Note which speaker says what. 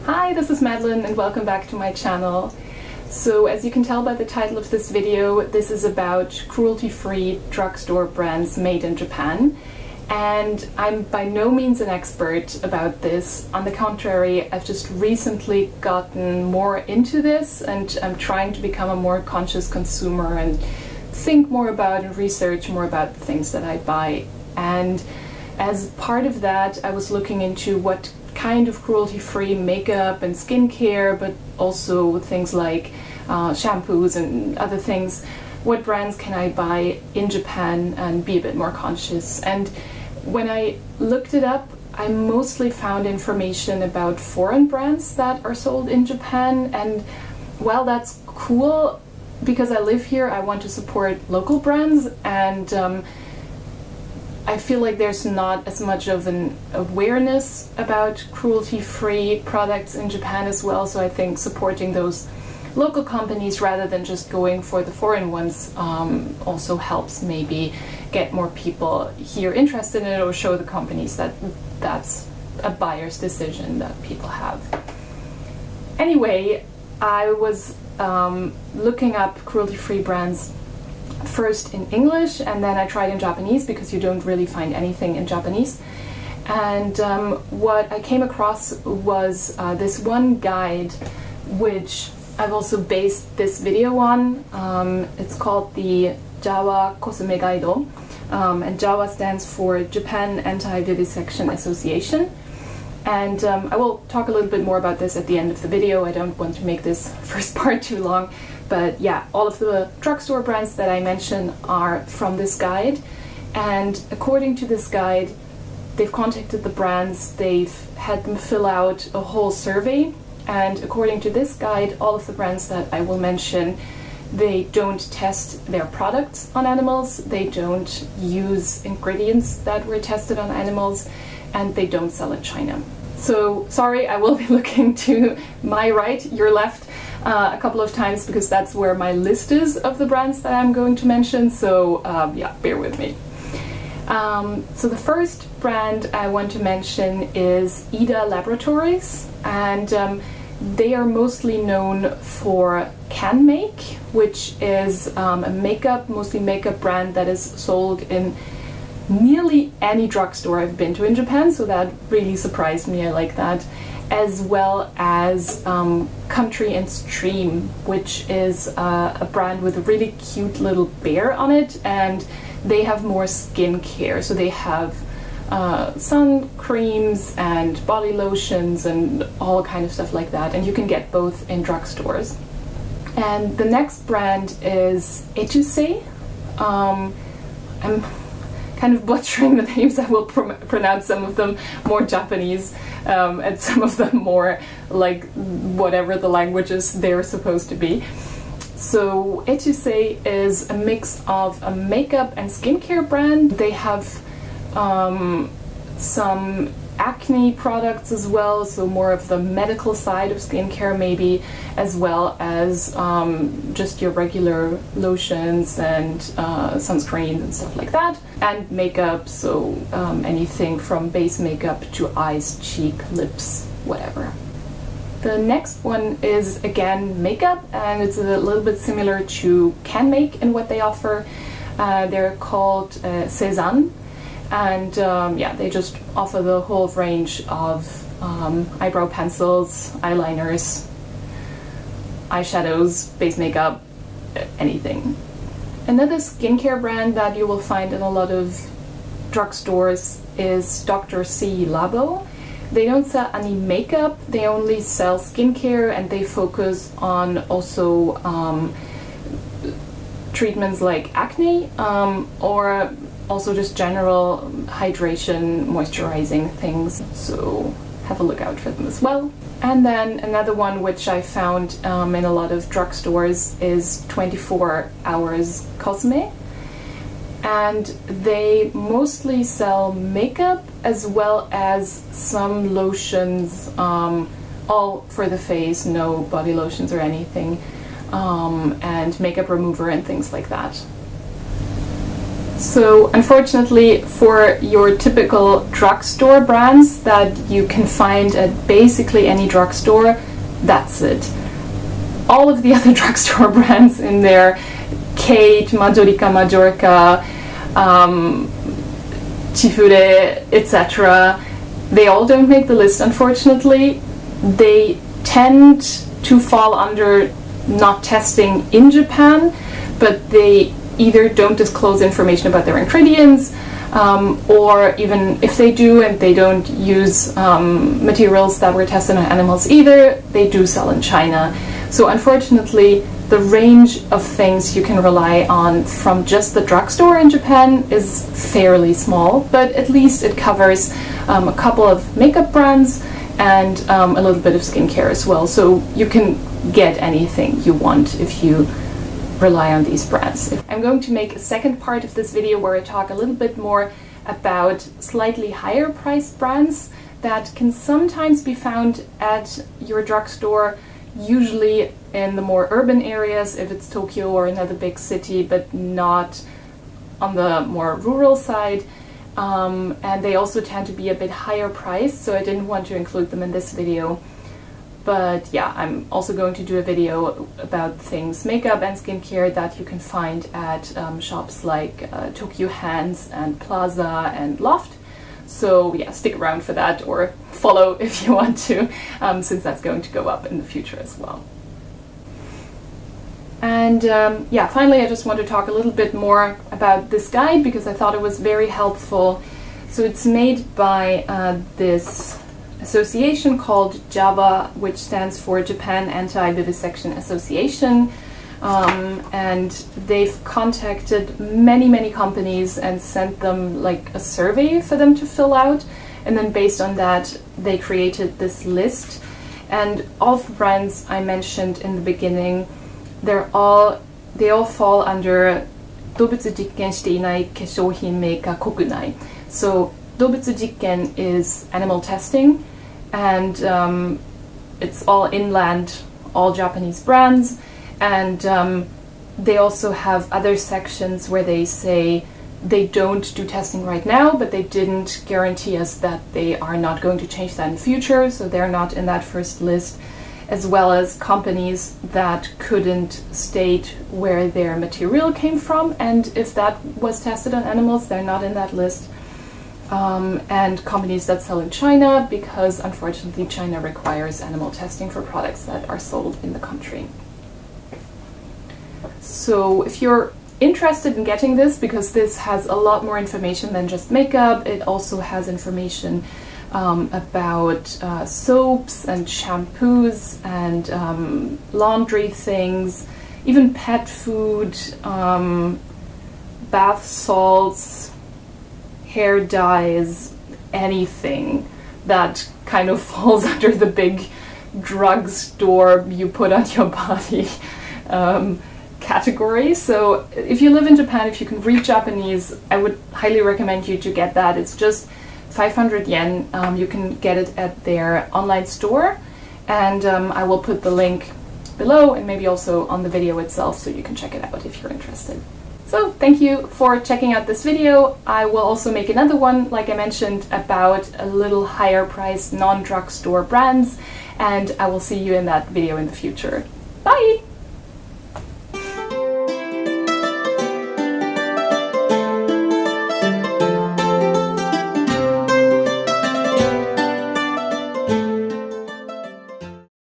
Speaker 1: Hi, this is Madeleine and welcome back to my channel. So as you can tell by the title of this video, this is about cruelty-free drugstore brands made in Japan. And I'm by no means an expert about this. On the contrary, I've just recently gotten more into this and I'm trying to become a more conscious consumer and think more about and research more about the things that I buy. And as part of that, I was looking into what kind of cruelty-free makeup and skincare, but also things like shampoos and other things. What brands can I buy in Japan and be a bit more conscious? And when I looked it up, I mostly found information about foreign brands that are sold in Japan. And while that's cool, because I live here, I want to support local brands, and I feel like there's not as much of an awareness about cruelty-free products in Japan as well, so I think supporting those local companies rather than just going for the foreign ones also helps maybe get more people here interested in it, or show the companies that that's a buyer's decision that people have. Anyway, I was looking up cruelty-free brands first in English, and then I tried in Japanese because you don't really find anything in Japanese. And what I came across was this one guide, which I've also based this video on. It's called the Jawa Kosume Guide, and Jawa stands for Japan Anti-Vivisection Association. And I will talk a little bit more about this at the end of the video. I don't want to make this first part too long. But yeah, all of the drugstore brands that I mention are from this guide. And according to this guide, they've contacted the brands, they've had them fill out a whole survey. And according to this guide, all of the brands that I will mention, they don't test their products on animals, they don't use ingredients that were tested on animals, and they don't sell in China. So sorry, I will be looking to my right, your left, a couple of times, because that's where my list is of the brands that I'm going to mention, so yeah, bear with me. So the first brand I want to mention is Ida Laboratories, and they are mostly known for Can Make, which is a makeup, mostly makeup brand that is sold in nearly any drugstore I've been to in Japan, so that really surprised me. I like that. As well as Country and Stream, which is a brand with a really cute little bear on it, and they have more skincare. So they have sun creams and body lotions and all kind of stuff like that, and you can get both in drugstores. And the next brand is Etuse. I'm kind of butchering the names. I will pronounce some of them more Japanese and some of them more like whatever the languages they're supposed to be. So Etuse is a mix of a makeup and skincare brand. They have some acne products as well, so more of the medical side of skincare maybe, as well as just your regular lotions and sunscreens and stuff like that, and makeup, so anything from base makeup to eyes, cheek, lips, whatever. The next one is again makeup, and it's a little bit similar to Can Make in what they offer. They're called Cezanne. And yeah, they just offer the whole range of eyebrow pencils, eyeliners, eyeshadows, base makeup, anything. Another skincare brand that you will find in a lot of drugstores is Dr. C Labo. They don't sell any makeup, they only sell skincare, and they focus on also treatments like acne or also just general hydration, moisturizing things, so have a look out for them as well. And then another one which I found in a lot of drugstores is 24 Hours Cosme, and they mostly sell makeup as well as some lotions, all for the face, no body lotions or anything, and makeup remover and things like that. So unfortunately, for your typical drugstore brands that you can find at basically any drugstore, that's it. All of the other drugstore brands in there, Kate, Majorica, Chifure, etc., they all don't make the list, unfortunately. They tend to fall under not testing in Japan, but they either don't disclose information about their ingredients, or even if they do and they don't use materials that were tested on animals either, they do sell in China. So unfortunately, the range of things you can rely on from just the drugstore in Japan is fairly small, but at least it covers a couple of makeup brands and a little bit of skincare as well. So you can get anything you want if you rely on these brands. I'm going to make a second part of this video where I talk a little bit more about slightly higher priced brands that can sometimes be found at your drugstore, usually in the more urban areas if it's Tokyo or another big city, but not on the more rural side. And they also tend to be a bit higher priced, so I didn't want to include them in this video. But yeah, I'm also going to do a video about things makeup and skincare that you can find at shops like Tokyo Hands and Plaza and Loft. So yeah, stick around for that, or follow if you want to, since that's going to go up in the future as well. And yeah, finally I just want to talk a little bit more about this guide because I thought it was very helpful. So it's made by this association called JAVA, which stands for Japan Anti-Vivisection Association, and they've contacted many companies and sent them like a survey for them to fill out, and then based on that they created this list. And all the brands I mentioned in the beginning, they all fall under 動物実験していない化粧品メーカー国内. So 動物実験 is animal testing, and it's all inland, all Japanese brands, and they also have other sections where they say they don't do testing right now, but they didn't guarantee us that they are not going to change that in the future, so they're not in that first list, as well as companies that couldn't state where their material came from, and if that was tested on animals, they're not in that list. And companies that sell in China, because unfortunately China requires animal testing for products that are sold in the country. So if you're interested in getting this, because this has a lot more information than just makeup, it also has information about soaps and shampoos and laundry things, even pet food, bath salts, hair dyes, anything that kind of falls under the big drugstore you put on your body category. So if you live in Japan, if you can read Japanese, I would highly recommend you to get that. It's just 500 yen. You can get it at their online store, and I will put the link below and maybe also on the video itself so you can check it out if you're interested. So thank you for checking out this video. I will also make another one, like I mentioned, about a little higher priced non-drugstore brands, and I will see you in that video in the future. Bye!